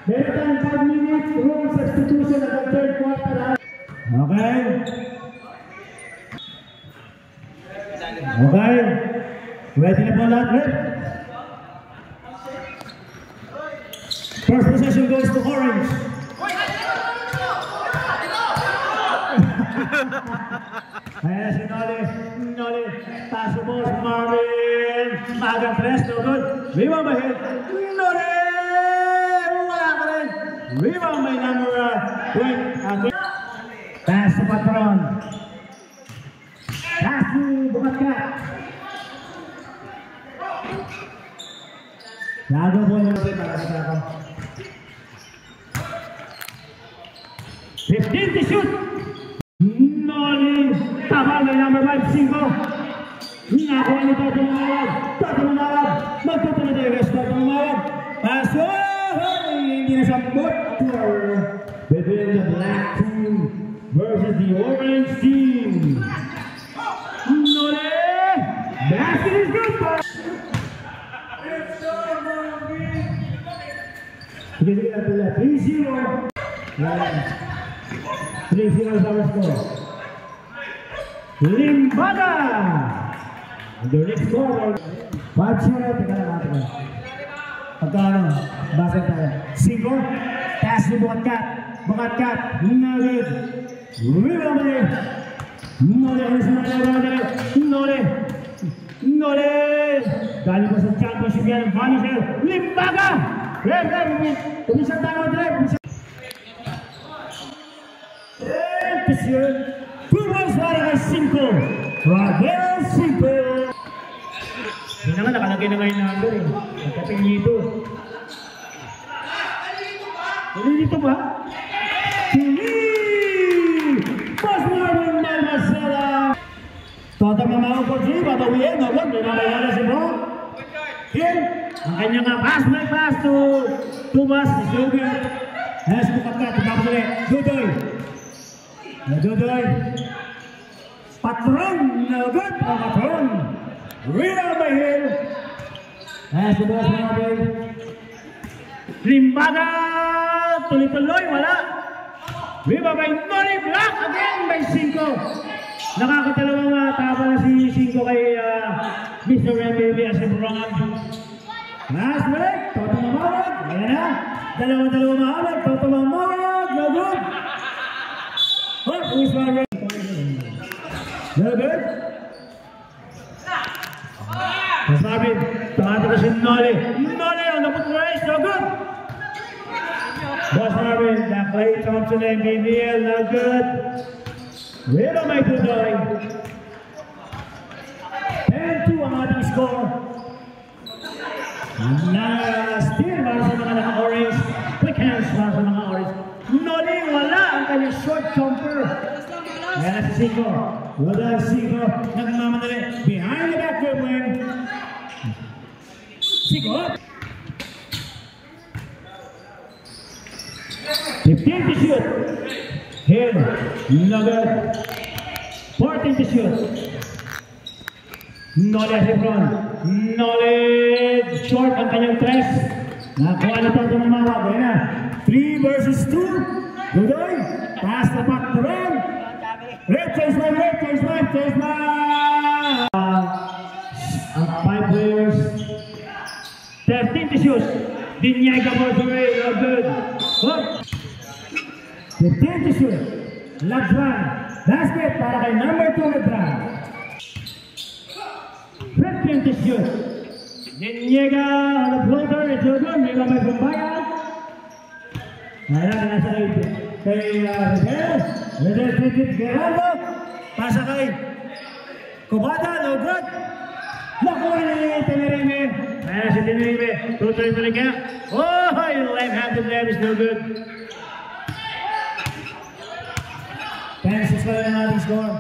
Meron tayong 5 minutes rule substitution at the third quarter. Okay. Okay. Ready na po lahat, Red? First possession goes to Orange. Ayan si Noli. Pass the ball to Marvin. Magang press, no good. Rebound by him. Noli! Wala ka rin. Rebound by number 20. Pass to Patron. Pass to Bukatka. Lago po yung para sa ako. 15 to shoot. Noli. Tama na number 5, 5. Nakakuha ni Toto Mawag. Magtutuloy tayo guys. Toto Mawag. Paso. Hindi na sambot. Between the black team versus the orange team. Noli. Basket is good. Sige na pala. 3-0. 3-0 sa score. Limbaga! The next score. 5-0. Teka lang natin. Pagkano? Basket tayo. 5. Pass ni Bukatkat. Nagit. Rebound ulit. Noli. Galing ko sa championship yan. Vanisher. Limbaga! Pumisang tayo. Pumas para kay 5. Ravel 5. Hindi naman nakalagay na ngayon number eh. Nagkapinito. Dito ba? Pas Marvin Malmasela. Toto Mamao po siya. Babawiin. Nagod. May mabayara si Bro. Here. Ang kanyang pass. May pass to Tumas. Sugar. Has Bukatkat. Tapos ulit. Dudoy. Patron. Nagod. Patron. Rebound by him. Has the ball Marvin. Limbaga. Tuloy-tuloy. Wala. Rebound by Noli. Block again by 5. Nakakatalawang tapa na si 5 kay Mr. MBB as a Brown. Last break. Toto Mamawag. Ayan na. Dalawa Mamawag. Toto Mamawag. No good. Oh, who's Marvin? No good. Mas Marvin. Tumata na si Noli. Noli on the foot race. No good. Boss Marvin. Clay Thompson MBBL. No good. Rebound by Dudoy. 10-2 ang ating score. Steal para sa mga naka-orange. Quick hands para sa mga orange. Noli, wala ang kanyang short jumper. Ayan na si 5. Wala si 5. Nagmamadali. Behind the back dribbling. 5. 15 to shoot. Hill, Nugget, 14 to shoot. Noli as Hebron. Noli, short ang kanyang 3. Nakuha na Toto Mamawag. Ayan na. 3 versus 2. Dudoy. Pass na back to Ren. Red chase man. Ang 5 players. 13 to shoot. Dinyega for 3. Good. Good. 15 to shoot. Lagran. Basket para kay number 2 Lagran. 15 to shoot. Dinyega on the floater. It's a good. May may pumbayan. Ayan na sa ito. Kay Rizal Geraldo. Pasa kay Cubata. No good. Nakuha ni Tenerife. Ayan si Tenerife. Tutuloy pa rin kaya. Oh, left-handed there is no good. 10-6 pa rin ang ating score.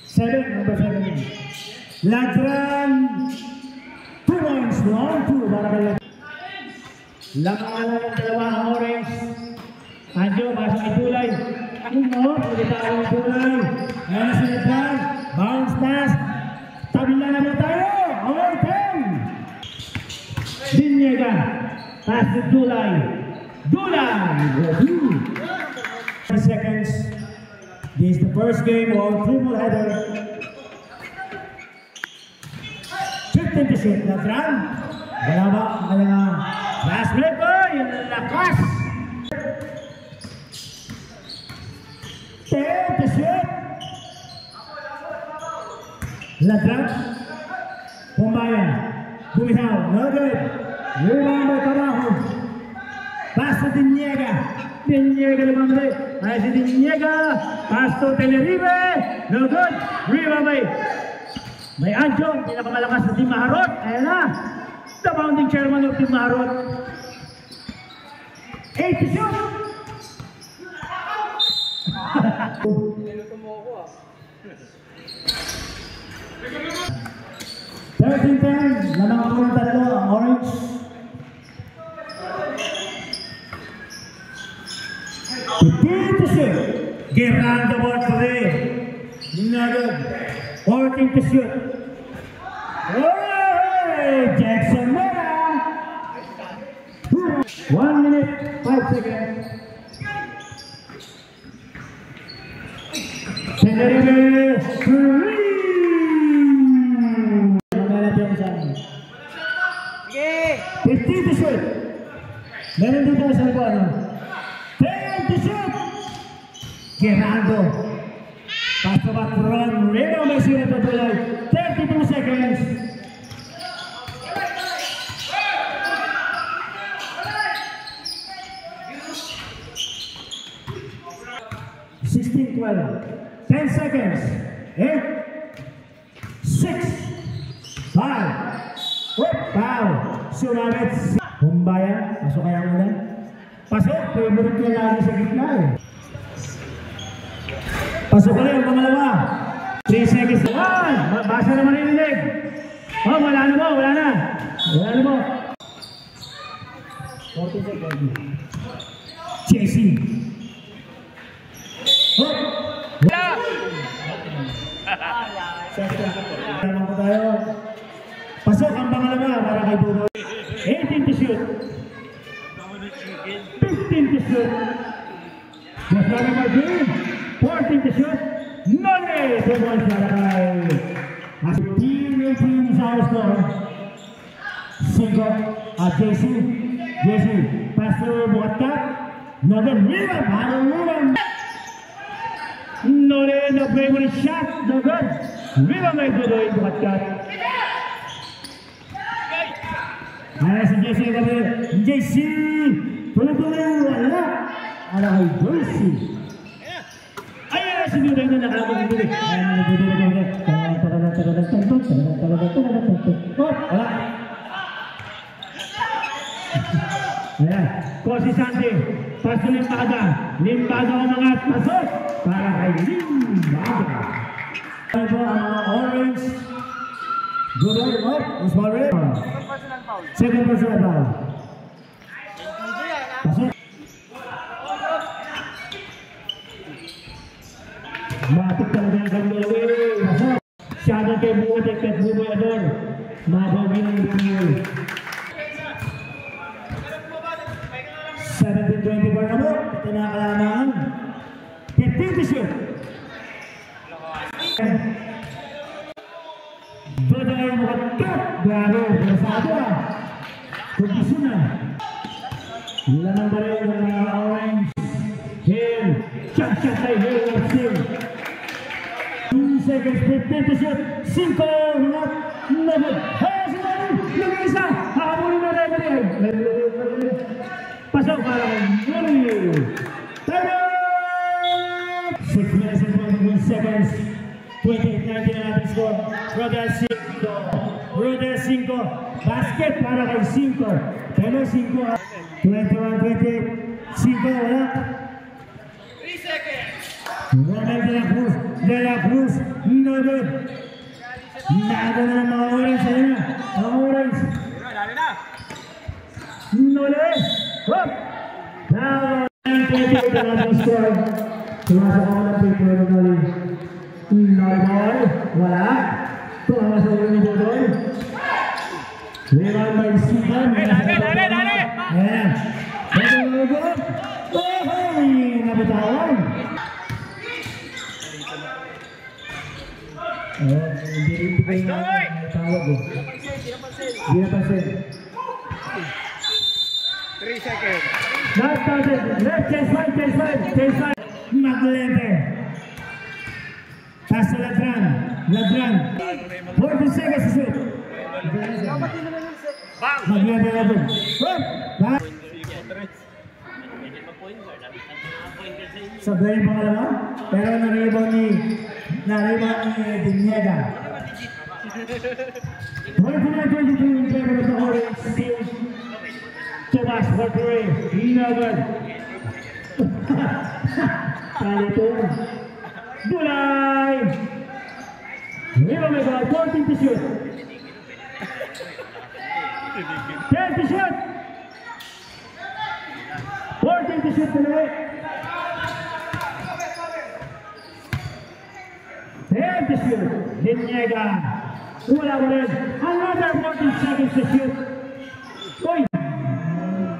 7, number 17. Lagran. 2 points. 1-2 para kay Lagran. Lamang ng dalawang orange. Anjo, pasok kay Tulay. Pwede tayo ng Tulay. Ayan na si Lagran. Bounce pass. Tabla na mo tayo. Pass to Dulay. Dulay! 30 seconds. This is the first game of triple header. 15 to shoot. Latran. Wala ba? Kaya last break ko. Yung lakas. 10 to shoot. Latran. Pumbayan. Bumihaw. No good. Rebound by Carajo. Pass to Diniega. Diniega naman ulit. Ay si Diniega. Pass to Tenerife. No good. Rebound by may Anjo. Pinakamalakas na Team Maharot. Ayan na. The founding chairman of Team Maharot. 8 to shoot. 13-10. Lamang ako ng tatlo. Ang Orange. To shoot. Get round the board today. Not good. 14 to shoot. Hey, Jackson Mora. 1 minute, 5 seconds. Tenerife 3. Okay. 15 to shoot. Meron dito sa buwan. 10 to shoot. Gerardo. Pass to back run. Reno may sila to tulay. 32 seconds. $16-12. 10 seconds. 8, 6, 5. Foul. Sumabit. Pumbayan. Pasok kaya muna. Pasok. Favorite ko lagi sa gitna eh. Pasok ulit ang pangalawa. 3 seconds. 1. Basa naman yung leg. Oh, wala na mo. Wala na. Wala na mo. 40 seconds. Chasing. Oh. Wala. Naman po tayo. Pasok ang pangalawa para kay Buboy. 18 to shoot. 15 to shoot. Just like my dream. 14 to shoot. None. So much para kay as team 18 is our score. 5 JC. JC. Pass to Bukatka. None. Rebound. Para rebound. None. The favorite shot. No good. Rebound by Buboy. Bukatka. Ayan si JC kami. JC! Tuloy-tuloy wala. Ala kay JC. Ayan na si Buboy na nakakabibili. Ayan na bibili ko ulit. Oh, wala. Ayan. Kosi Santi. Paso Limbada. Limbada ang mga pasok. Para kay Limbada. Ayan po ang mga Orange. Good one, up. It's one red. Second personal foul. Pasok. Matik talaga ang kanyang pasok. Shadow kay Buboy at Buboy Ador. Mabawin ang Buboy. 17-24 na mo. Ito na kalamangan. 15 to shoot. Doon ay Bukatka. Grabe, masado ah. Kondisyon na. Ilan ang balik ng mga Orange. Hill. Shot kay Hill. 2 seconds, 15 to shoot. 5. Not. Nabot. Hey, sinari. Yung isa. Hakamulin na referee. Pasok para kay Yuri. Time out! 6 minutes and 21 seconds. 28-19 na natin score. Rodel 5. Basket para kay 5. Pero 5. 21-20. 5 wala. 3 seconds. Rodel De La Cruz. No good. Nado na ng mga Orange. Ayun na. Mga Orange. Lalo na. Nole. Hop. Now 28 na natin score. Sumasok ako ng paper ng galing. No ball. Wala. Tumawa sa ulo ni Buboy. Rebound by Sigan. Dali! Ayan. Nabitawan. Hindi kayo tawag eh. Hindi napansin. 3 seconds. Last started. Left, chase five. Maglente. Pass to Ladran. 40 seconds to shoot. Maglente na doon. Sabay yung pangalawa, pero na-rebound ni Dinyega. 29-22 in favor of the Orange team. Tomas Hortore, Inagan. Kalito. Dulay! Rebound may ball, 14 to shoot. 10 to shoot. 14 to shoot tuloy. 10 to shoot. Dinyega. Wala mo rin. Another 14 seconds to shoot. Uy!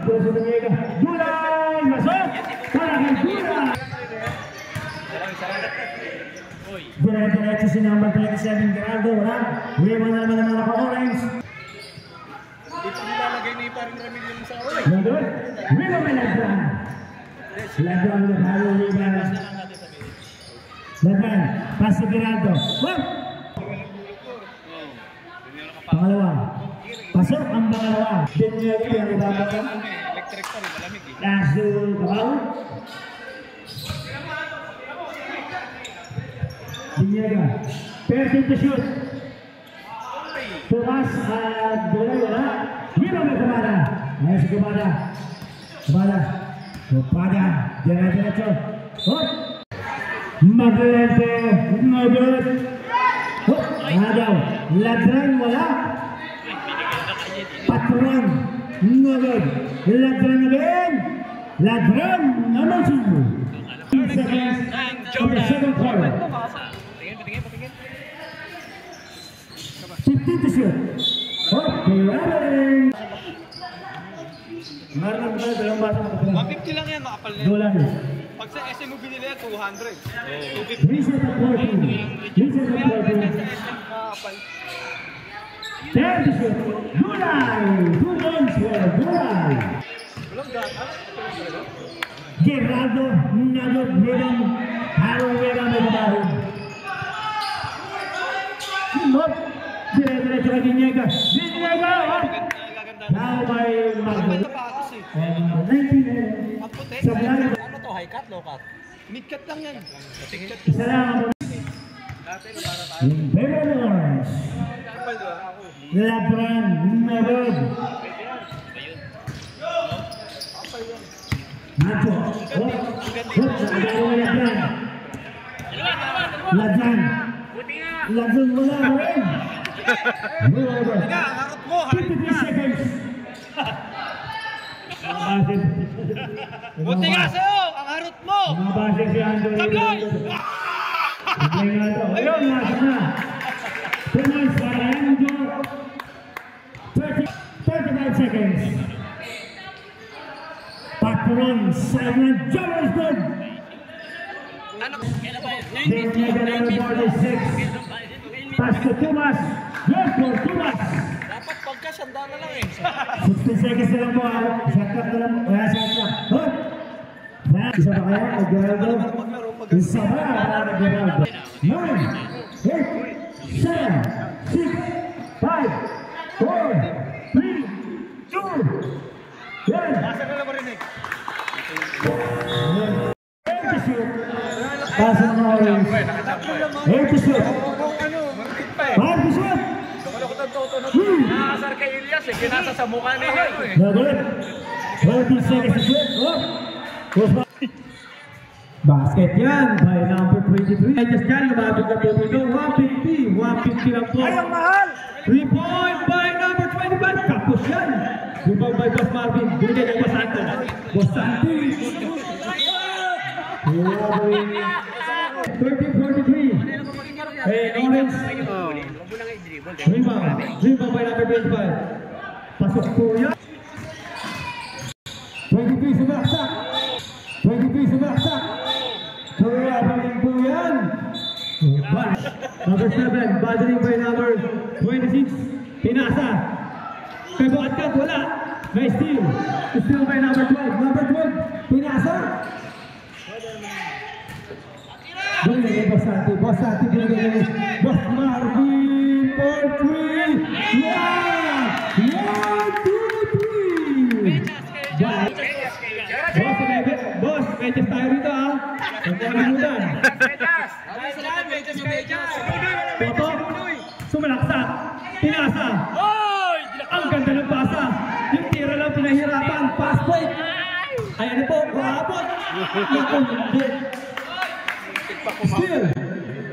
Doon sa Dinyega. Dulay! Masok! Para kay Dulay! Dire-diretso si number 27 Gerardo. Wala. Rebound naman ng mga ka-orange. Dito nilalagay ni parang Ramillion sa orange. Nandun. Rebound may Ladran. Ladran with a power rebound. Ladran. Pass to Gerardo. Pangalawa. Pasok ang pangalawa. Dinyega yung ibaba ka. Electric pa rin, malamig eh. Last to Kabaw. Dinyega. 13 to shoot. Tumas at Dulay wala. Rebound may Kumada. Ayun si Kumada. Kumada. Diretso. Maglente. No good. Agaw. Ladran wala. Patron. No good. Ladran again. Ladran. Number 2. 8 seconds. For the second quarter. Patingin. 15 to shoot. Grabbing. Meron ba dalawang basa makapila? 150 lang yan, makapal na yan. Dolan. Pag sa SM mo binili yan, 200. 250. Reset at 14. Reset at 14. Makapal. 10 to shoot. Dulay. 2 points for Dulay. Walang gata. Gerardo. Nagod. Merong. Harong merong may kabahog. Simot. Dire-diretso kay Dinyega. Dinyega! Now by Margot. And 19 sa Blanco. Ano to? High cut, low cut? Mid cut lang yan. Isa lang ang in favor of the Orange. Ladran. Nagod. Nacho. Ladran. Ladran wala ka rin. Harap mo, 53 seconds. Buti nga sa'yo, ang harot mo! Mga base si Andrew. Tablay! Tablay nga ito. Ayun, nasa na. 2 points para Andrew. 35 seconds. Patron, silent, Jones good. Dinyega number 46. Pass to Tumas. Good for Tumas. Dapat pagka sanda na lang eh. 16 seconds na lang po. Shot clock na lang. Shot clock. Hook. Isa ba kaya? Geraldo. Isa ba? Geraldo. 9, 8, 7, 6, 5, 4, 3, 2, 1. Nasa ka lang marinig. To shoot. Pass ng Orange. 8 to shoot. Ano, marikit pa eh. 5 to shoot. Nakasar kay Elias eh, kinasa sa mukha niya eh. Good. 30 seconds to shoot. Basket yan by number 23. Ay, just yan, lumabit na po ito. 150. 150 lang po. Ay, ang mahal! 3-point by number 25. Tapos yan. Rebound by Boss Marvin. Binigay kay Boss Santo. Boss Santo. 13-43. Hey, Orange. Rebound by number 25. Pasok po yan. 23 sumaksak. 23 sumaksak. So, abang po yan. Number 7, bothering by number 26. Pinasa. Kay Buatkat, wala. May steal. Steal by number 12. Number 12, pinasa. Binigay Boss Santi. Boss Santi binigay Boss Marvin for 3. Yeah! 1, 2, 3. Boss, medyo tayo rito ha. Huwag mo kalimutan. Toto, sumalaksak. Pinasa. Ang ganda ng pasa. Yung tira lang pinahirapan. Pass break. Ayan na po, kuhabot. Still,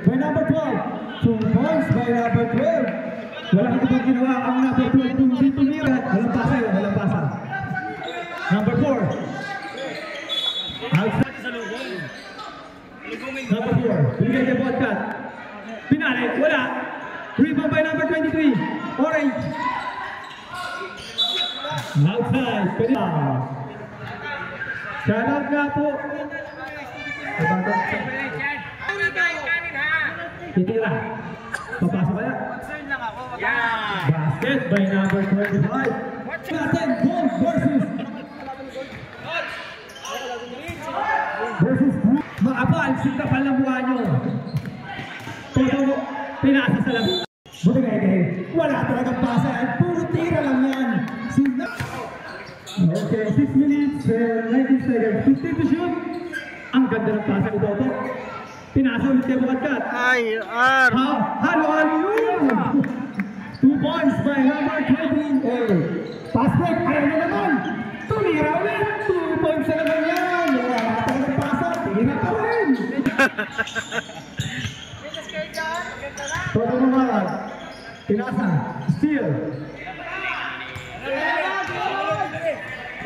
by number 12. 2 points by number 12. Walang ibang ginawa ang number 12 kung di tumira. Walang pasa yun, walang pasa. Number 4. Outside sa lubong. Number 4. Binigay kay Buatkat. Pinali, wala. Rebound by number 23. Orange. Outside. Shout out nga po. Titira. Papasok kaya? Basket by number 25. Natin, Gold versus Makapal, sintapal ng buha nyo. Toto, pinasa sa lang. Buti kayo. Wala talagang pasa. Puro tira lang yan. Okay, 6 minutes and 19 seconds. 15 to shoot. Ang ganda ng pasa ni Toto. Pinasa ulit kay Buatkat. Halo yun! 2 points by number 28. Pass break, ayaw na naman. Tumira ulit. 2 points na naman yan. Wala talagang pasa. Tingin ka rin. Toto Mamarag. Pinasa. Steal.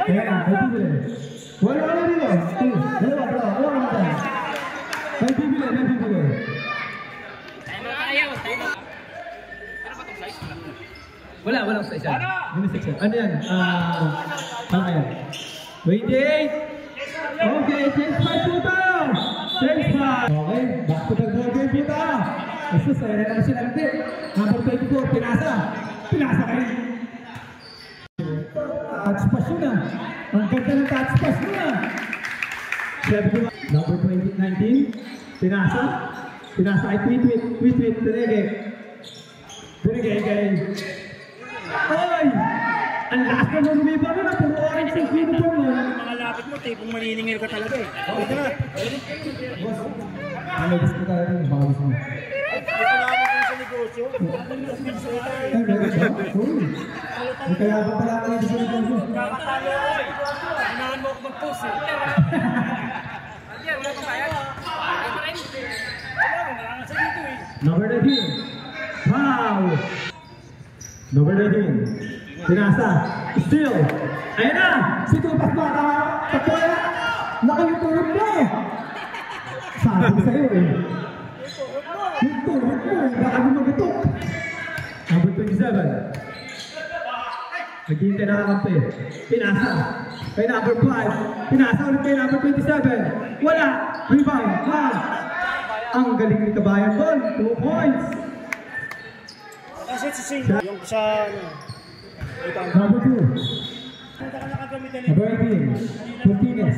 Ayan, may bibili. Wala dito. Wala. May bibili. Walang size yan. Ano yan? Ano yan? 28. Okay, change 5 po tayo. Change 5. Okay, back to the ball game po tayo. Jesus, ayan na naman sila natin. Number 24, pinasa kayo. Touch pass yun na. Ang ganda ng touch pass yun na. Number 19, pinasa kay Tweet, Binigay kay. Ay! Ang lakas na nung lumiba na, puro orange ang uniform mo. Mga lapit mo, tipong maniningil ka talaga eh. Ito na. Boss, ano gusto ko tayo rin, baka gusto mo. Ito na ako sa negosyo. Ay, meron ba? Uy! May kaya ba pala ako dito sa negosyo? Kakatalo ko eh. Hinahan mo ako mag-post eh. Wala pang bayad. Wala sa dito eh. Number 19. Wow! Number 19. Pinasa. Steal. Ayan na! Si Tupas ba? Patuloy! Nakayutulog na eh! Sabi ko sa'yo eh. Yung tulog mo eh. Baka gumagutok. Number 27. Naghihintay na kakampi. Pinasa. Kay number 5. Pinasa ulit kay number 27. Wala. Rebound. Ha! Ang galing ni Kabayan doon. 2 points. Kasi yung sa Number 2. punta ka nakagamitan Number 18. Martinez.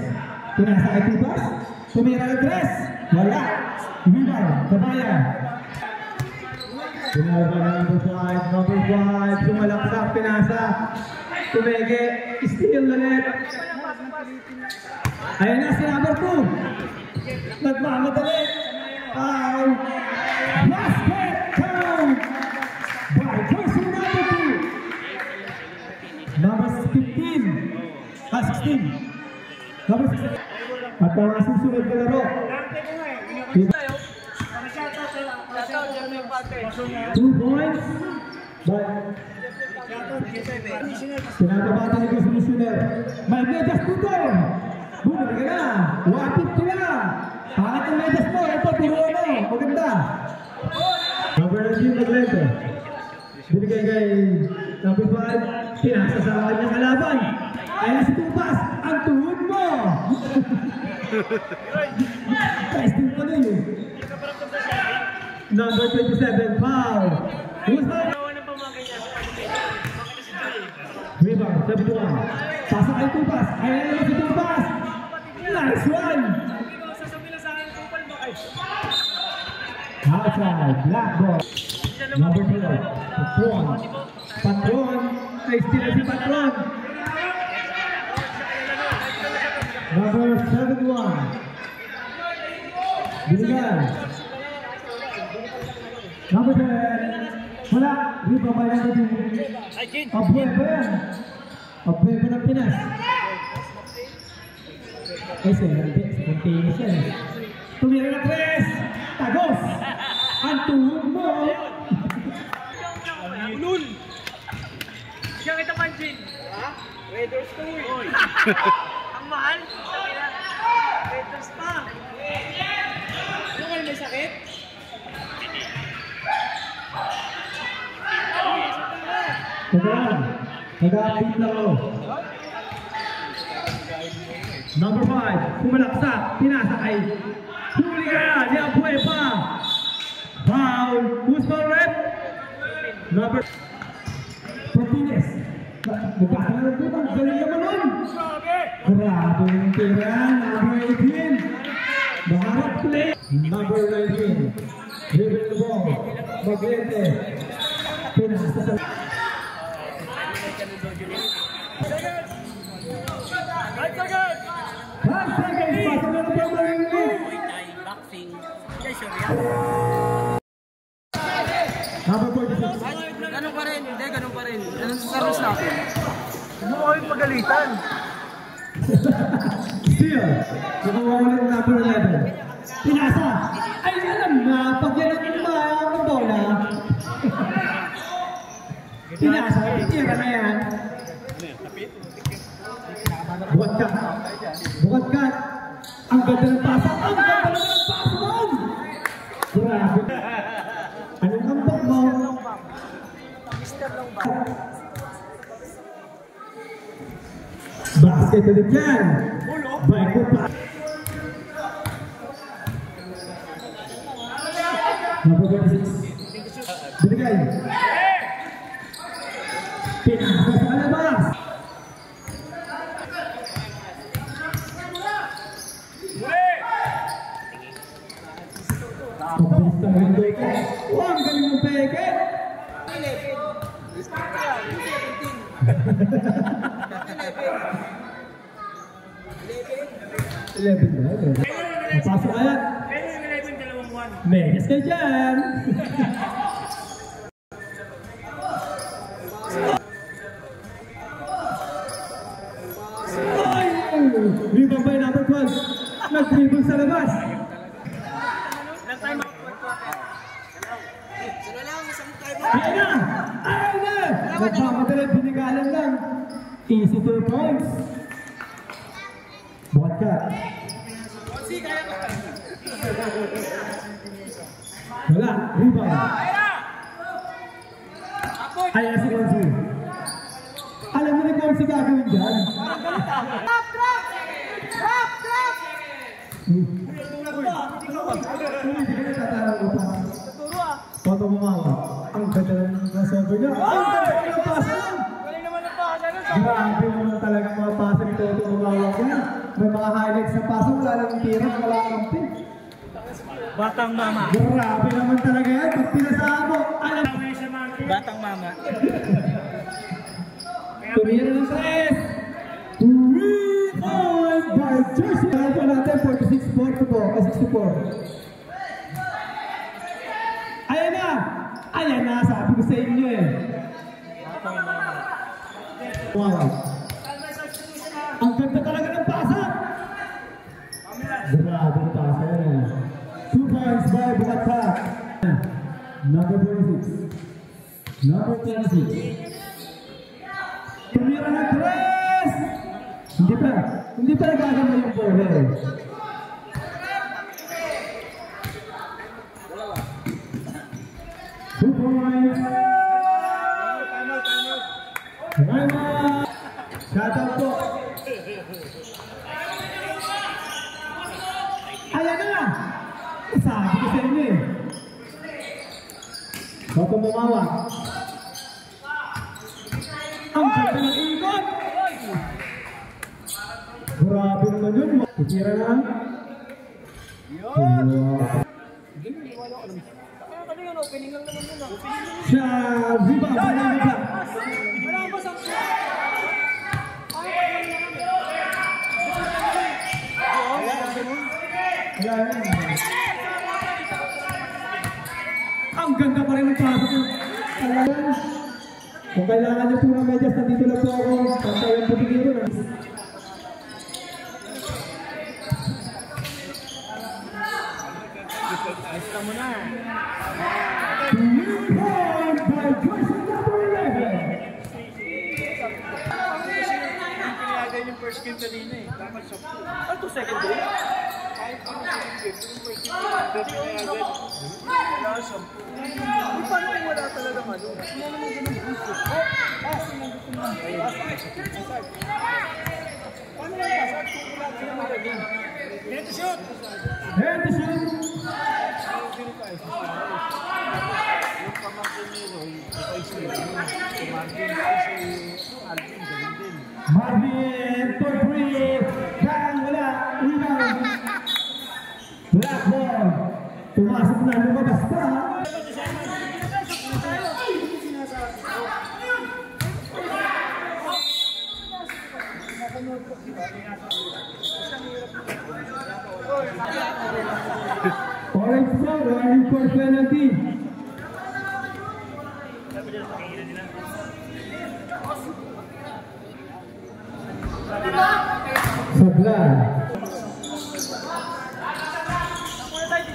Pinasa kay Tupas. Tumira ng 3. Wala. Rebound. Kabayan. Pinasa number 5. Number 5. Sumalaksak. Pinasa. Tumege. Steal ulit. Ayan na si number 2. Nagmamadali. Foul. Basket count by jersey number 2. Number 15. 16. Number 16. At ang susunod na laro. 2 points. Pinagabatan ni Commissioner. May medyas dito. Bumili ka na. Wapit ka na. Pangat ang medyas mo. Ito, tiro mo. Maganda. Number 19, Maglento. Binigay kay number 5. Pinasa sa kanyang kalaban. Ayan si Tupas. Ang tuhod mo! Testing pa na yun. Number 27, foul. Rebound, 71. Pasa kay Tupas. Ayan si Tupas. Nice one! Outside, black ball. Number 4, Patron. Patron. Ay, still si Patron. Number 71. Binigay. Number 10. Wala. Rebound by number 2. Abuhay ba yan? Abuhay ba ng Pinas? Ay, spontaneous yan. Tumira na 3. Tagos. Ang tuhod mo. Ulul! Siya kita pansin. Ha? Raiders to eh. Ang mahal. Raiders pa. Ano kayo may sakit? Tandaan. Nag-update lang ako. Number 5. Pumalaksak. Pinasa kay huli ka. Di abuhay pa. Foul. Who's for red? Number Martinez. Nagkakaroon po ang galing naman nun. Grabe yung tira. Number 18. Maharap play. Number 19. Dribble the ball. Maglete. Pinasa sa... 5 seconds. Pasa na ng pamangin. Number 46. Ganun pa rin. Hindi, ganun pa rin. Ganun sa service natin. Ano mo kayong magalitan? Still. Nakuha ulit ng number 11. Pinasa. Ay, alam na. Pag yan ang ang bola. Pinasa. Tira na yan. Bukat ka. Bukat ka. Ang ganda ng pasa. Ang ganda ng pasa mo. Grabe. Anong ambak mo? Basket ulit yan. Baik ko pa. Number 46. Binigay. Pinasa sa kalabas. Pabilis na ng peke. Wow, ang galing ng peke. 11 na. Napasok ka yan. Megas ka dyan. Rebound by number 12. Nag-dribble sa labas. Ayan na! Ayan na! Nagpapadala, binigalan lang. Easy 2 points. Bukat ka. Wala, rebound. Ayan si Konsi. Alam mo ni Konsi gagawin dyan? Pato bumawa. Ang ganda ng crossover niya. Ang ganda ng pasa lang. Grabe naman talaga mga pasa ni Toto bumawa niya. May mga highlights ng pasa. Wala lang yung tira. Wala lang ang pin. Batang mama. Grabe naman talaga yan. Pag pinasaan mo. Alam. Batang mama. Tumira ng 3. 3 points by Jersey. Kaya po natin 46-64. Ayan na! Ayan na! Sabi ko sa inyo eh. Wow! Ang ganda talaga ng pasa! Grabe ng pasa yan eh. 2 points by Bukatak. Number 46. Number 26. Tumira ng 3! Hindi pa nagagama yung ball eh. Shoutout po. Ayan na! Sabi ko sa inyo eh. Bago bumawa. Ang ganda ng ikot! Grabe naman yun. Kutira na. Siya, viva, viva. Ang ganda pa rin ng pasok yun. Kung kailangan niyo po ng medyas, nandito lang po ako. Pantayan po tingin na. Basta mo na. By Joyce number 11. Pinagay yung first game kanina eh. Dapat siya po. Ano to second game? Kahit ano second game. Yung first game pinagay. Wala siya po. Paano kung wala talaga malo? Wala naman ganun gusto. Sinagot ko naman. Paano lang pasat kung wala sila magaging? Head to shoot! Head to shoot! Yung pamangkin ni Roy, ito si Marvin, si Alvin, ganun din. Marvin, for free! Dahil wala, rebound! Black ball! Tumasok na, lumabas pa! Orange ball, running for penalty. Sablan.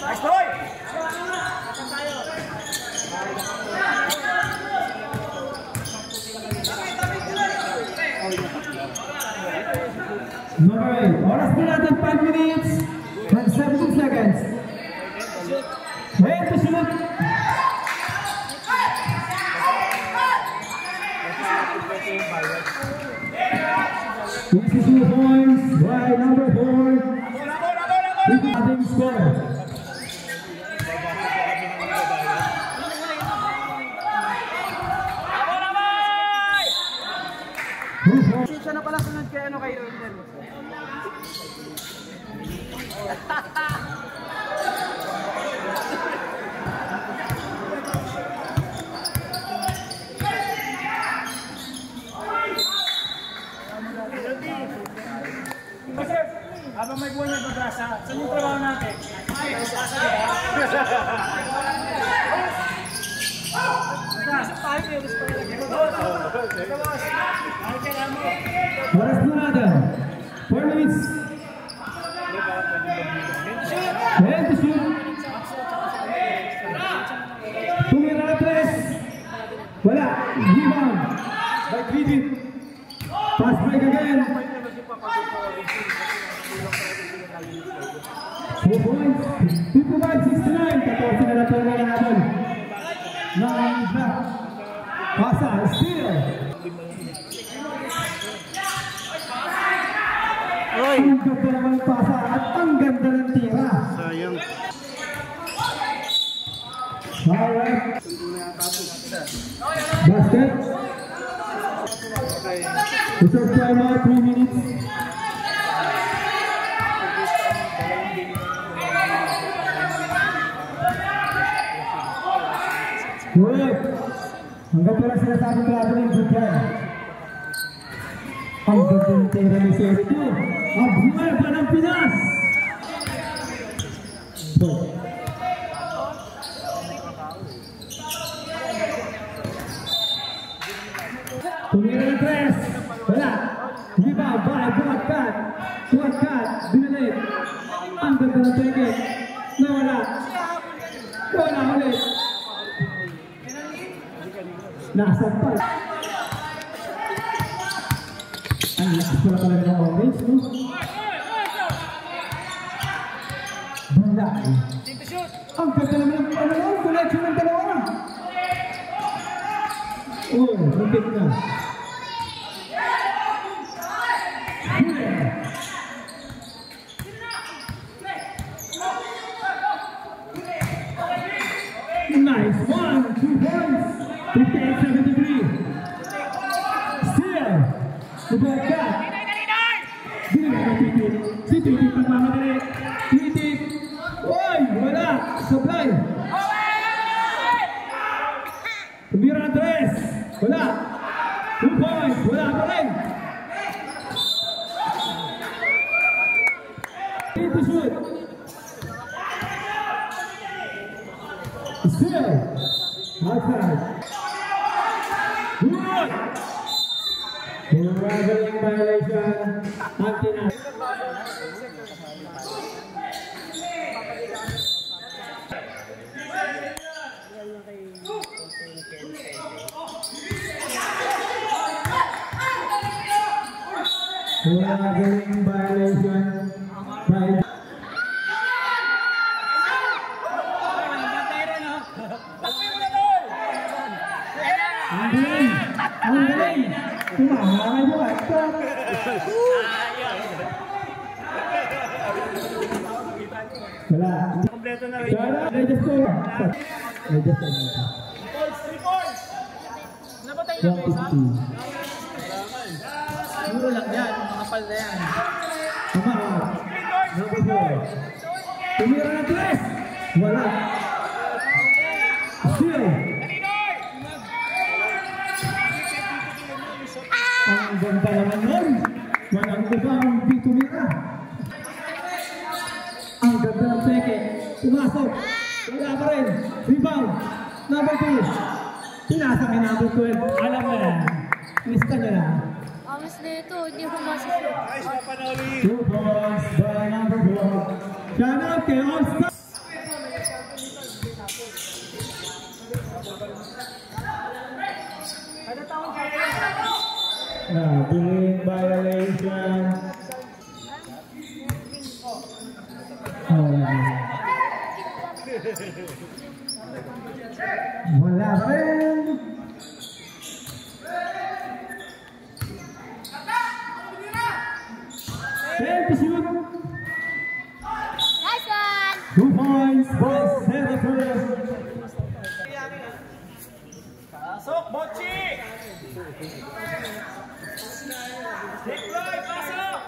Nice boy! Number 8. Oras po natin 5 minutes and 17 seconds. Head to shoot. This is 2 points by number 4. Ating score. Siya na pala sunod kay ano kay Rodel. Habang may buwan yung madrasa, saan yung trabaho natin? Oras po natin 4 minutes. Head to shoot. Tumira na 3. Wala. Rebound by Credit. Pass break again. 4 points. 55-69. 14 na natin na natin. Nang back. Pasa. Steal. Ang ganda naman ng pasa at ang ganda ng tira. Sayang. Alright. Basket. Reserve time out 3 minutes. Good. Hanggang pala sinasabing klaro ng good yan. Ang ganda ng tira ni Sergio. Ang buhay pa ng Pinas. Tumira ng 3. Wala. Rebound by Buatkat. Buatkat. Binalit. Ang ganda ng teke. Nawala. Wala ulit. Nasagpal. Ang lakas pala talaga ng orange, no? Banda. Ang ganda naman ng panahon. Connection ng dalawa. Oh, muntik na. 73. Still. Rebecca. Dili na titik. Si titik nagmamadali. Titik. Oy, wala. Supply. Tumira ng 3. Wala. 2 points. Wala pa rin. To shoot. Still. Outside. Good. Traveling violation. Antina. Traveling violation. Ang galing! Tumahanay mo ito! Wala. Kompleto na rin. Register ko. Register mo. 3 points! Napatay na ba isa? Siguro lang yan. Makapal na yan. Tumahanay. Number 4. Tumira ng 3. Wala. Still. Ang ganda naman nun. Walang ibang tumira. Ang ganda ng peke. Pumasok. Wala pa rin. Rebound. Number 2. Pinasa kay number 12. Alam na yan. Lista nyo na. Amas na ito. Hindi pumasok yun. Nice na panoli. 2 points by number 4. Shout out kay All-Star. Billing violation. Wala pa rin. To shoot. Nice one! 2 points by Senators. Pasok, Bochi! Deploy, pasok!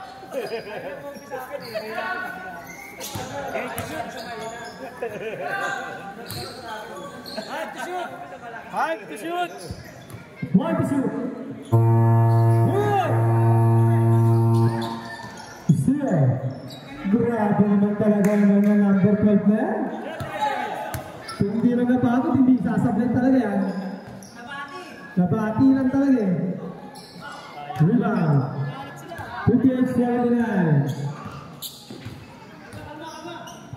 Hard to shoot! 1 to shoot. Good! Still. Grabe naman talaga yung mga number 12 na yan. Kung hindi nagapagod, hindi sasablay talaga yan. Nabati lang talaga eh. Rebound. 58-79.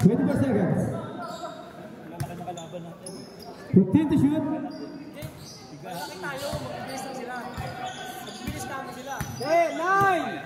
24 seconds. 15 to shoot. Hey, 9!